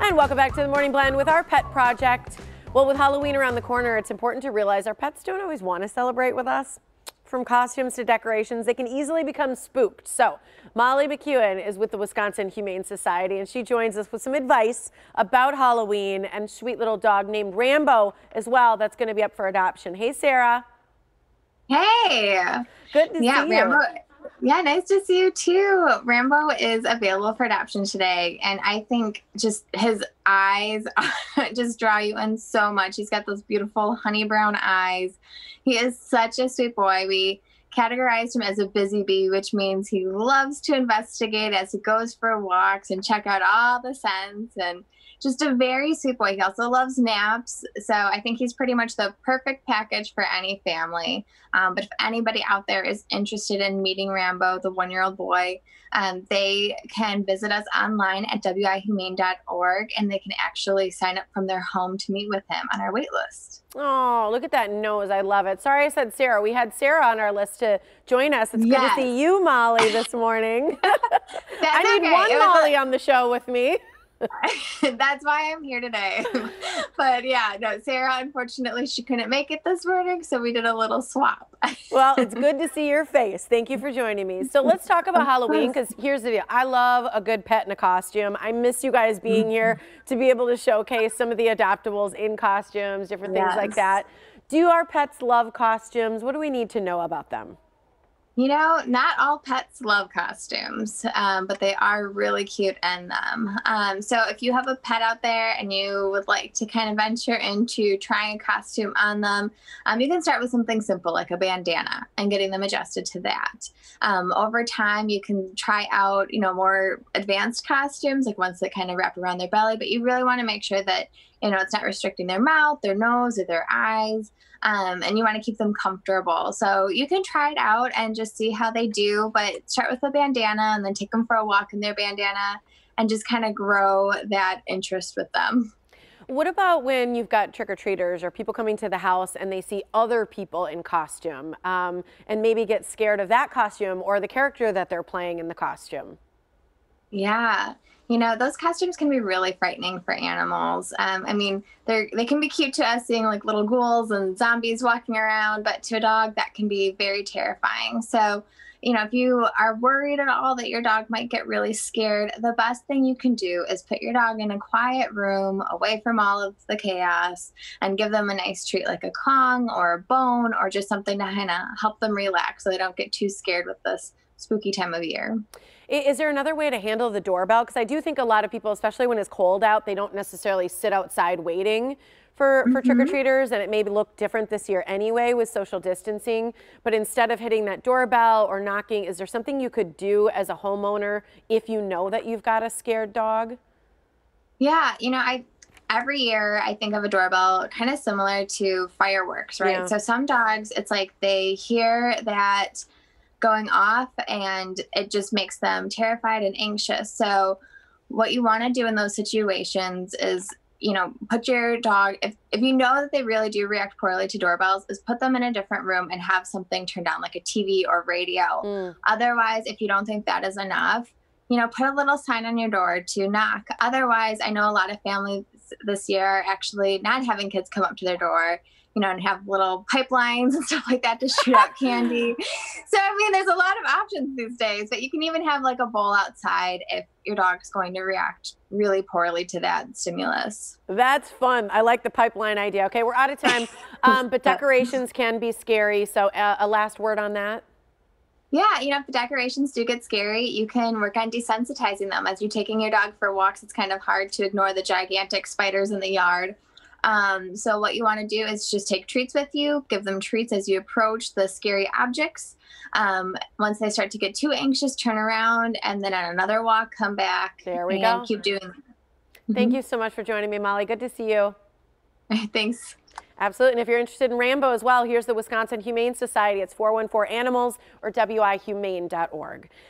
And welcome back to the Morning Blend with our pet project. Well, with Halloween around the corner, it's important to realize our pets don't always want to celebrate with us. From costumes to decorations, they can easily become spooked. So Molly McKeown is with the Wisconsin Humane Society, and she joins us with some advice about Halloween and sweet little dog named Rambo as well that's going to be up for adoption. Hey, Sarah. Hey. Good to see you. Rambo. Yeah, nice to see you too. Rambo is available for adoption today, and I think just his eyes just draw you in so much. He's got those beautiful honey brown eyes. He is such a sweet boy. We categorized him as a busy bee, which means he loves to investigate as he goes for walks and check out all the scents, and just a very sweet boy. He also loves naps, so I think he's pretty much the perfect package for any family. But if anybody out there is interested in meeting Rambo, the one-year-old boy, they can visit us online at wihumane.org, and they can actually sign up from their home to meet with him on our wait list. Oh, look at that nose. I love it. Sorry I said Sarah. We had Sarah on our list to join us. It's good to see you, Molly, this morning. I need one Molly on the show with me. That's why I'm here today. But yeah, no, Sarah, unfortunately, she couldn't make it this morning, so we did a little swap. Well, it's good to see your face. Thank you for joining me. So let's talk about Halloween, because here's the deal. I love a good pet in a costume. I miss you guys being here to be able to showcase some of the adoptables in costumes, different things like that. Do our pets love costumes? What do we need to know about them? You know, not all pets love costumes, but they are really cute in them. So if you have a pet out there and you would like to kind of venture into trying a costume on them, you can start with something simple like a bandana and getting them adjusted to that. Over time, you can try out, more advanced costumes, like ones that kind of wrap around their belly, but you really want to make sure that, it's not restricting their mouth, their nose, or their eyes. And you want to keep them comfortable. So you can try it out and just see how they do, but start with a bandana and then take them for a walk in their bandana and just kind of grow that interest with them. What about when you've got trick-or-treaters or people coming to the house and they see other people in costume and maybe get scared of that costume or the character that they're playing in the costume? Yeah. Those costumes can be really frightening for animals. I mean, they can be cute to us seeing like little ghouls and zombies walking around, but to a dog that can be very terrifying. So, if you are worried at all that your dog might get really scared, the best thing you can do is put your dog in a quiet room away from all of the chaos and give them a nice treat like a Kong or a bone or just something to kind of help them relax so they don't get too scared with this spooky time of year. Is there another way to handle the doorbell? Because I do think a lot of people, especially when it's cold out, they don't necessarily sit outside waiting for trick-or-treaters, and it may look different this year anyway with social distancing. But instead of hitting that doorbell or knocking, is there something you could do as a homeowner if you know that you've got a scared dog? Yeah, every year I think of a doorbell kind of similar to fireworks, right? Yeah. So some dogs, it's like they hear that going off and it just makes them terrified and anxious. So what you want to do in those situations is, put your dog, if you know that they really do react poorly to doorbells, is put them in a different room and have something turned on like a TV or radio. Otherwise, if you don't think that is enough, put a little sign on your door to knock. Otherwise, I know a lot of families this year are actually not having kids come up to their door, and have little pipelines and stuff like that to shoot out candy. So, I mean, there's a lot of options these days, but you can even have like a bowl outside if your dog's going to react really poorly to that stimulus. That's fun. I like the pipeline idea. Okay, we're out of time, but decorations can be scary. So a last word on that? Yeah, if the decorations do get scary, you can work on desensitizing them. As you're taking your dog for walks, it's kind of hard to ignore the gigantic spiders in the yard. So what you want to do is just take treats with you, give them treats as you approach the scary objects. Once they start to get too anxious, turn around, and then on another walk, come back. There we go. Keep doing that. Thank you so much for joining me, Molly. Good to see you. Thanks. Absolutely. And if you're interested in Rambo as well, here's the Wisconsin Humane Society. It's 414 Animals or wihumane.org.